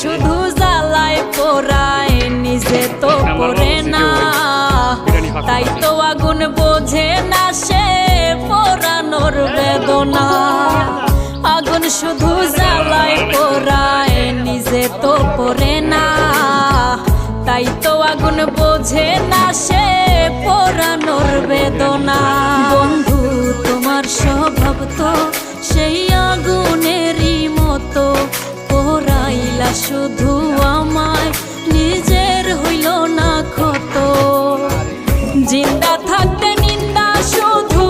শুধু জ্বালায় পোড়ায় নিজে তো পড়ে না, তাই তো আগুন বোঝে না সে পোড়ানোর বেদনা। আগুন শুধু জ্বালায় পোড়ায় নিজে তো পড়ে না, তাই তো আগুন বোঝে না সে পোড়ানোর বেদনা। বন্ধু তোমার স্বভাব তো সেই আগুনেরই মতো, পোড়াইলা শুধু আমায় নিজের হইল না ক্ষত। জিন্দা থাকতে নিন্দা শুধু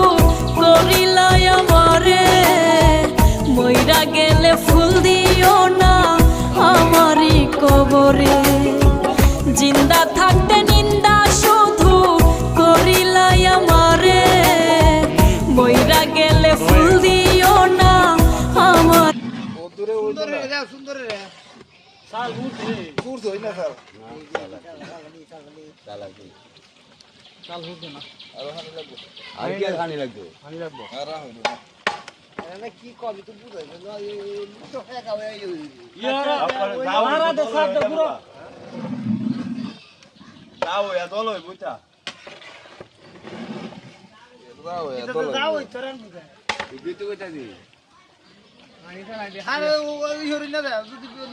করিলাই আমারে, মইরা গেলে ফুল দিও না আমারই কবরে। জিন্দা থাকতে নিন্দা শুধু করিলাই আমারে, মইরা গেলে ফুল দিও না আমার। কি কবি তো বুঝাই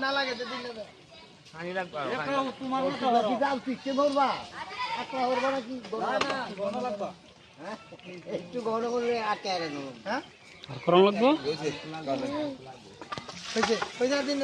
না লাগে একটু ঘন করে আটকে হ্যাঁ করানো লাগবো। পয়সা দিন